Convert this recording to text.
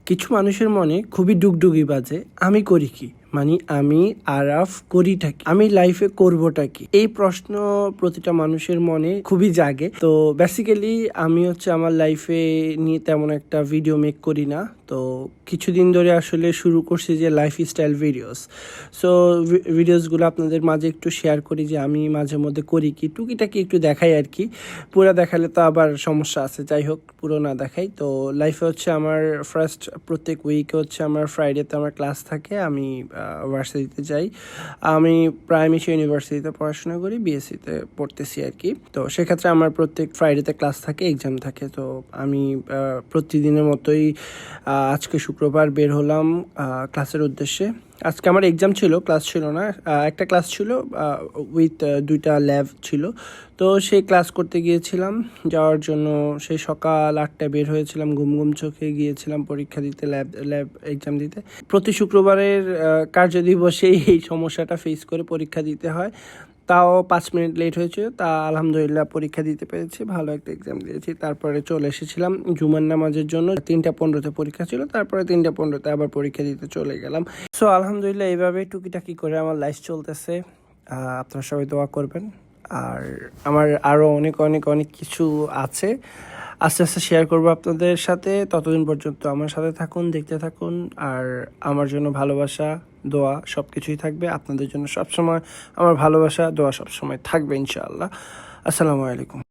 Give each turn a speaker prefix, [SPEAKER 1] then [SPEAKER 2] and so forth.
[SPEAKER 1] কিছু মানুষের মনে খুবই ডুগডুগি বাজে, আমি করি কি, মানে আমি আরাফ করিটা কি, আমি লাইফে করবোটা কি, এই প্রশ্ন প্রতিটা মানুষের মনে খুবই জাগে। তো বেসিক্যালি আমি আমার লাইফে নিয়ে তেমন একটা ভিডিও মেক করি না। তো কিছুদিন ধরে আসলে শুরু করছি যে লাইফস্টাইল ভিডিওস। সো ভিডিওসগুলো আপনাদের মাঝে একটু শেয়ার করি যে আমি মাঝে মধ্যে করি কি, টুকিটাকি একটু দেখাই আর কি। পুরো দেখালে তো আবার সমস্যা আছে, যাই হোক পুরো না দেখাই। তো লাইফে আমার ফার্স্ট প্রত্যেক উইকে আমার ফ্রাইডেতে আমার ক্লাস থাকে, আমি ভার্সিটিতে যাই। আমি প্রাইমিশি ইউনিভার্সিটিতে পড়াশোনা করি, বিএসসিতে পড়তেছি আর কি। তো সেক্ষেত্রে আমার প্রত্যেক ফ্রাইডেতে ক্লাস থাকে, এক্সাম থাকে। তো আমি প্রতিদিনের মতোই আজকে শুক্রবার বের হলাম ক্লাসের উদ্দেশ্যে। আজকে আমার এক্সাম ছিল, ক্লাস ছিল না। একটা ক্লাস ছিল উইথ দুইটা ল্যাব ছিল। তো সেই ক্লাস করতে গিয়েছিলাম, যাওয়ার জন্য সেই সকাল 8টায় বের হয়েছিলাম, ঘুম ঘুম চোখে গিয়েছিলাম পরীক্ষা দিতে, ল্যাব এক্সাম দিতে। প্রতি শুক্রবারের কার্যদিবসেই এই সমস্যাটা ফেস করে পরীক্ষা দিতে হয়। তাও 5 মিনিট লেট হয়েছিল, তা আলহামদুলিল্লাহ পরীক্ষা দিতে পেরেছি, ভালো একটা এক্সাম দিয়েছি। তারপরে চলে এসেছিলাম জুমার নামাজের জন্য। 3টা 15তে পরীক্ষা ছিল, তারপরে 3টা 15তে আবার পরীক্ষা দিতে চলে গেলাম। সো আলহামদুলিল্লাহ এইভাবে টুকিটাকি করে আমার লাইফ চলতেছে। আপনারা সবাই দোয়া করবেন। আর আমার আরও অনেক অনেক অনেক কিছু আছে, আস্তে আস্তে শেয়ার করবো আপনাদের সাথে। ততদিন পর্যন্ত আমার সাথে থাকুন, দেখতে থাকুন। আর আমার জন্য ভালোবাসা, দোয়া সব কিছুই থাকবে। আপনাদের জন্য সবসময় আমার ভালোবাসা, দোয়া সবসময় থাকবে ইনশাআল্লাহ। আসসালামু আলাইকুম।